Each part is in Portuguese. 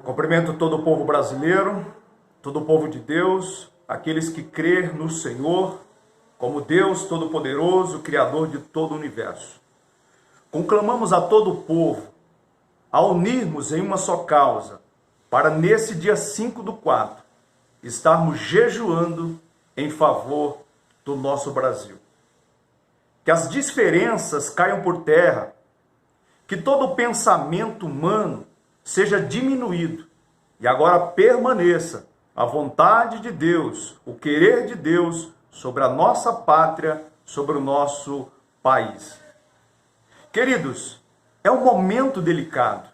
Cumprimento todo o povo brasileiro, todo o povo de Deus, aqueles que crêem no Senhor como Deus Todo-Poderoso, Criador de todo o universo. Conclamamos a todo o povo a unirmos em uma só causa, para nesse dia 5/4, estarmos jejuando em favor do nosso Brasil. Que as diferenças caiam por terra, que todo o pensamento humano seja diminuído e agora permaneça a vontade de Deus, o querer de Deus sobre a nossa pátria, sobre o nosso país. Queridos, é um momento delicado,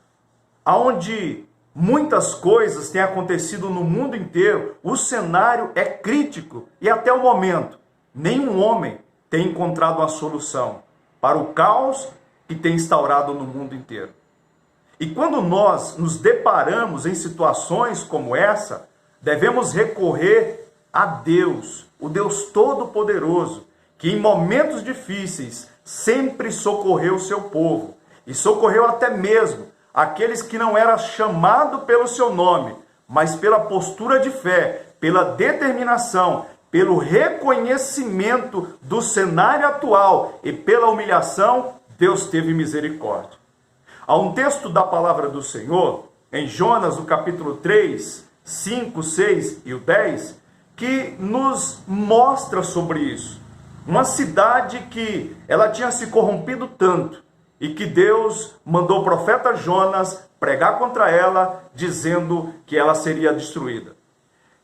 onde muitas coisas têm acontecido no mundo inteiro, o cenário é crítico e até o momento nenhum homem tem encontrado uma solução para o caos que tem instaurado no mundo inteiro. E quando nós nos deparamos em situações como essa, devemos recorrer a Deus, o Deus Todo-Poderoso, que em momentos difíceis sempre socorreu o seu povo, e socorreu até mesmo aqueles que não eram chamados pelo seu nome, mas pela postura de fé, pela determinação, pelo reconhecimento do cenário atual e pela humilhação, Deus teve misericórdia. Há um texto da palavra do Senhor, em Jonas, no capítulo 3, 5, 6 e o 10, que nos mostra sobre isso. Uma cidade que ela tinha se corrompido tanto e que Deus mandou o profeta Jonas pregar contra ela, dizendo que ela seria destruída.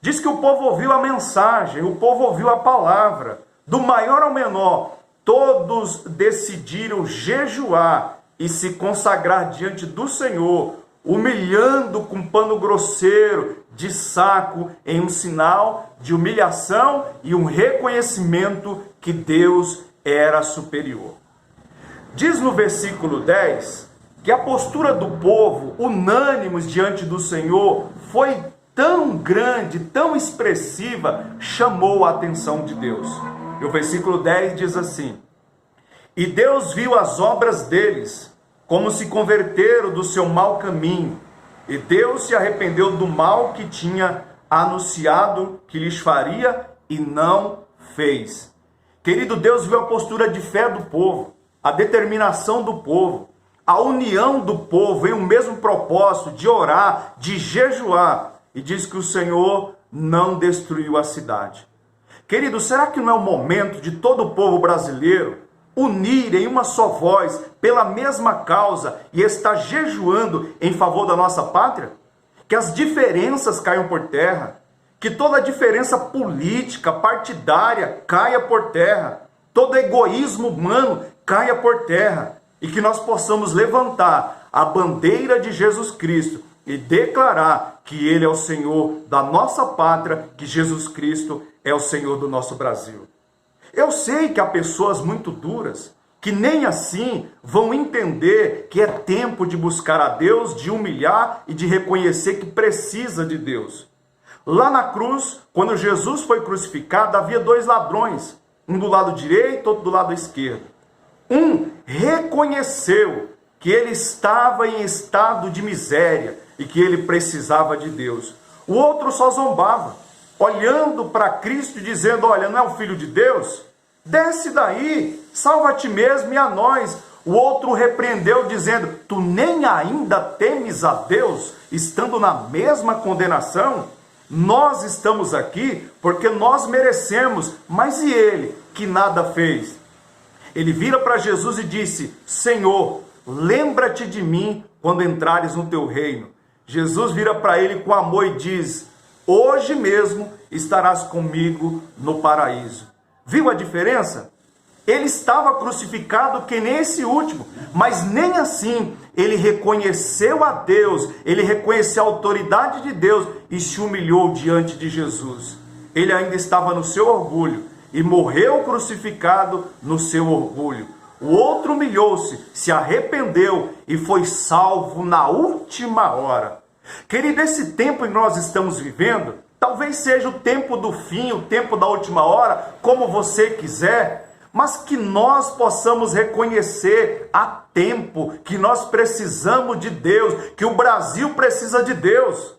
Diz que o povo ouviu a mensagem, o povo ouviu a palavra, do maior ao menor, todos decidiram jejuar e se consagrar diante do Senhor, humilhando com pano grosseiro de saco, em um sinal de humilhação e um reconhecimento que Deus era superior. Diz no versículo 10 que a postura do povo, unânimes diante do Senhor, foi tão grande, tão expressiva, chamou a atenção de Deus. E o versículo 10 diz assim: E Deus viu as obras deles, como se converteram do seu mau caminho, e Deus se arrependeu do mal que tinha anunciado que lhes faria e não fez. Querido, Deus viu a postura de fé do povo, a determinação do povo, a união do povo em um mesmo propósito de orar, de jejuar, e diz que o Senhor não destruiu a cidade. Querido, será que não é o momento de todo o povo brasileiro unir em uma só voz, pela mesma causa, e estar jejuando em favor da nossa pátria? Que as diferenças caiam por terra, que toda diferença política, partidária caia por terra, todo egoísmo humano caia por terra, e que nós possamos levantar a bandeira de Jesus Cristo e declarar que Ele é o Senhor da nossa pátria, que Jesus Cristo é o Senhor do nosso Brasil. Eu sei que há pessoas muito duras, que nem assim vão entender que é tempo de buscar a Deus, de humilhar e de reconhecer que precisa de Deus. Lá na cruz, quando Jesus foi crucificado, havia dois ladrões, um do lado direito, outro do lado esquerdo. Um reconheceu que ele estava em estado de miséria e que ele precisava de Deus. O outro só zombava, olhando para Cristo e dizendo: olha, não é o Filho de Deus? Desce daí, salva a ti mesmo e a nós. O outro repreendeu dizendo: tu nem ainda temes a Deus, estando na mesma condenação? Nós estamos aqui porque nós merecemos, mas e ele, que nada fez? Ele vira para Jesus e disse: Senhor, lembra-te de mim quando entrares no teu reino. Jesus vira para ele com amor e diz: hoje mesmo estarás comigo no paraíso. Viu a diferença? Ele estava crucificado que nem esse último, mas nem assim ele reconheceu a Deus, ele reconheceu a autoridade de Deus e se humilhou diante de Jesus. Ele ainda estava no seu orgulho e morreu crucificado no seu orgulho. O outro humilhou-se, se arrependeu e foi salvo na última hora. Querido, esse tempo que nós estamos vivendo, talvez seja o tempo do fim, o tempo da última hora, como você quiser, mas que nós possamos reconhecer a tempo que nós precisamos de Deus, que o Brasil precisa de Deus.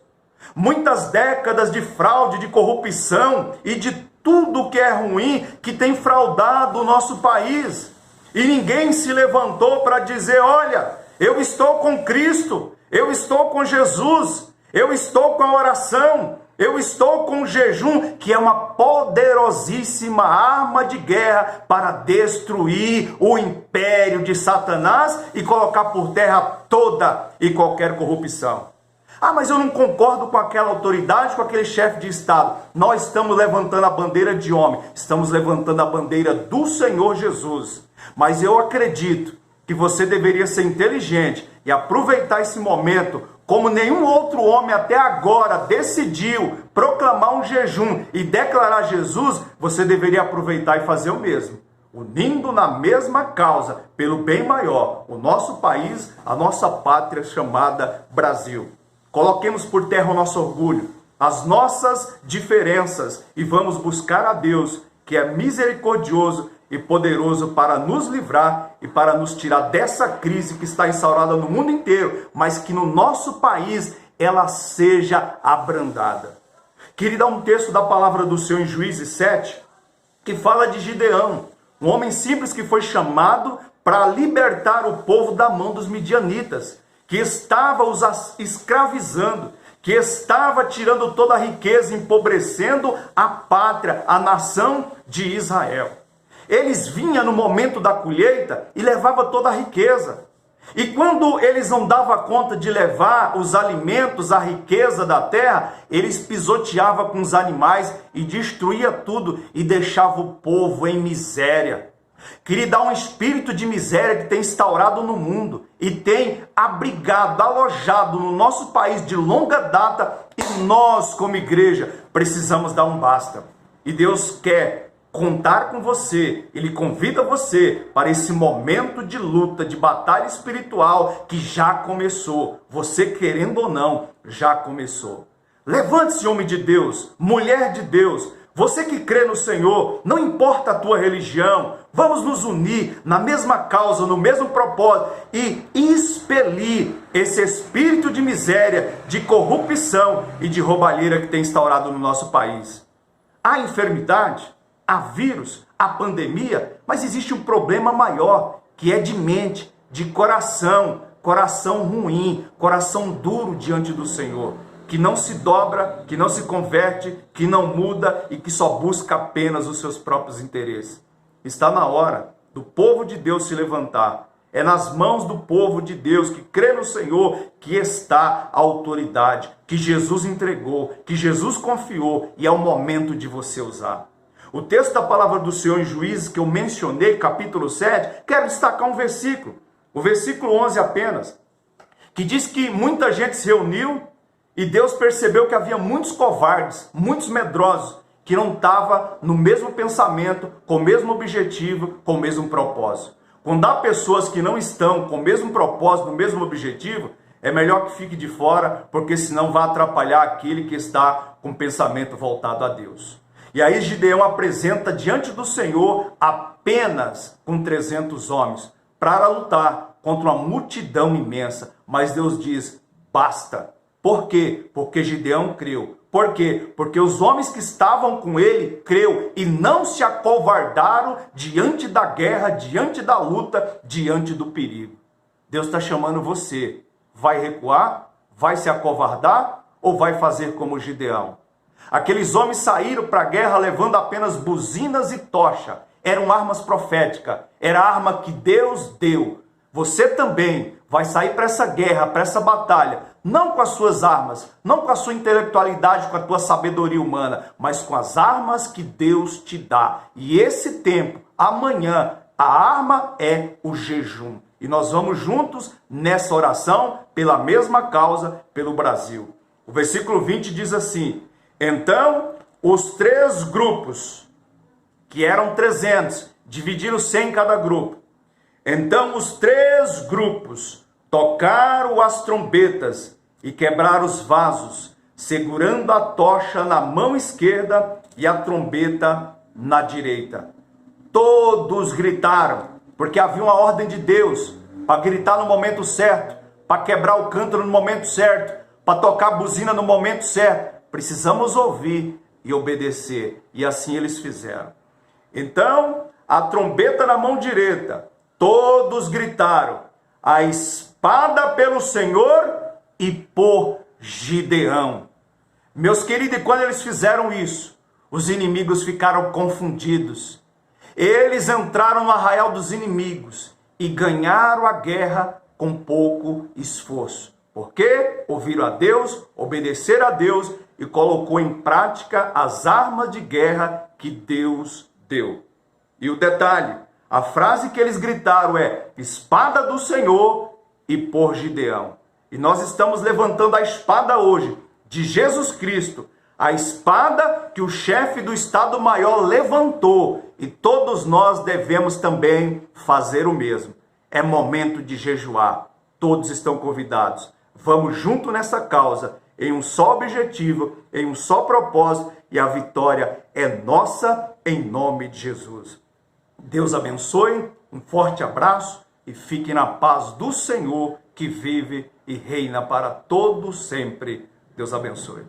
Muitas décadas de fraude, de corrupção e de tudo que é ruim que tem fraudado o nosso país. E ninguém se levantou para dizer: olha, eu estou com Cristo, eu estou com Jesus, eu estou com a oração, eu estou com o jejum, que é uma poderosíssima arma de guerra para destruir o império de Satanás e colocar por terra toda e qualquer corrupção. Ah, mas eu não concordo com aquela autoridade, com aquele chefe de Estado. Nós estamos levantando a bandeira de homem, estamos levantando a bandeira do Senhor Jesus. Mas eu acredito que você deveria ser inteligente e aproveitar esse momento, como nenhum outro homem até agora decidiu proclamar um jejum e declarar Jesus. Você deveria aproveitar e fazer o mesmo, unindo na mesma causa, pelo bem maior, o nosso país, a nossa pátria chamada Brasil. Coloquemos por terra o nosso orgulho, as nossas diferenças e vamos buscar a Deus, que é misericordioso e poderoso para nos livrar e para nos tirar dessa crise que está instaurada no mundo inteiro, mas que no nosso país ela seja abrandada. Queria dar um texto da palavra do Senhor em Juízes 7, que fala de Gideão, um homem simples que foi chamado para libertar o povo da mão dos midianitas, que estava os escravizando, que estava tirando toda a riqueza, empobrecendo a pátria, a nação de Israel. Eles vinham no momento da colheita e levavam toda a riqueza. E quando eles não davam conta de levar os alimentos, a riqueza da terra, eles pisoteavam com os animais e destruía tudo e deixava o povo em miséria. Queria dar um espírito de miséria que tem instaurado no mundo e tem abrigado, alojado no nosso país de longa data, e nós, como igreja, precisamos dar um basta. E Deus quer contar com você, Ele convida você para esse momento de luta, de batalha espiritual que já começou. Você querendo ou não, já começou. Levante-se, homem de Deus, mulher de Deus, você que crê no Senhor, não importa a tua religião, vamos nos unir na mesma causa, no mesmo propósito e expelir esse espírito de miséria, de corrupção e de roubalheira que tem instaurado no nosso país. Há enfermidade, há vírus, há pandemia, mas existe um problema maior, que é de mente, de coração, coração ruim, coração duro diante do Senhor, que não se dobra, que não se converte, que não muda e que só busca apenas os seus próprios interesses. Está na hora do povo de Deus se levantar. É nas mãos do povo de Deus que crê no Senhor que está a autoridade, que Jesus entregou, que Jesus confiou, e é o momento de você usar. O texto da palavra do Senhor em Juízes que eu mencionei, capítulo 7, quero destacar um versículo, o versículo 11 apenas, que diz que muita gente se reuniu e Deus percebeu que havia muitos covardes, muitos medrosos, que não estavam no mesmo pensamento, com o mesmo objetivo, com o mesmo propósito. Quando há pessoas que não estão com o mesmo propósito, no mesmo objetivo, é melhor que fique de fora, porque senão vai atrapalhar aquele que está com o pensamento voltado a Deus. E aí Gideão apresenta diante do Senhor apenas com 300 homens, para lutar contra uma multidão imensa. Mas Deus diz, basta. Por quê? Porque Gideão creu. Por quê? Porque os homens que estavam com ele creu e não se acovardaram diante da guerra, diante da luta, diante do perigo. Deus está chamando você. Vai recuar? Vai se acovardar? Ou vai fazer como Gideão? Aqueles homens saíram para a guerra levando apenas buzinas e tocha. Eram armas proféticas. Era a arma que Deus deu. Você também vai sair para essa guerra, para essa batalha, não com as suas armas, não com a sua intelectualidade, com a tua sabedoria humana, mas com as armas que Deus te dá. E esse tempo, amanhã, a arma é o jejum. E nós vamos juntos nessa oração, pela mesma causa, pelo Brasil. O versículo 20 diz assim, então os 3 grupos, que eram 300, dividiram 100 em cada grupo. Então os 3 grupos tocaram as trombetas e quebraram os vasos, segurando a tocha na mão esquerda e a trombeta na direita. todos gritaram, porque havia uma ordem de Deus para gritar no momento certo, para quebrar o cântaro no momento certo, para tocar a buzina no momento certo. Precisamos ouvir e obedecer, e assim eles fizeram. Então, a trombeta na mão direita, todos gritaram, a espada pelo Senhor e por Gideão. Meus queridos, e quando eles fizeram isso, os inimigos ficaram confundidos. Eles entraram no arraial dos inimigos e ganharam a guerra com pouco esforço. Porque ouviram a Deus, obedeceram a Deus e colocou em prática as armas de guerra que Deus deu. E o detalhe, a frase que eles gritaram é: espada do Senhor e por Gideão. E nós estamos levantando a espada hoje de Jesus Cristo, a espada que o chefe do Estado-Maior levantou, e todos nós devemos também fazer o mesmo. É momento de jejuar, todos estão convidados. Vamos junto nessa causa, em um só objetivo, em um só propósito, e a vitória é nossa em nome de Jesus. Deus abençoe, um forte abraço e fique na paz do Senhor que vive e reina para todo sempre. Deus abençoe.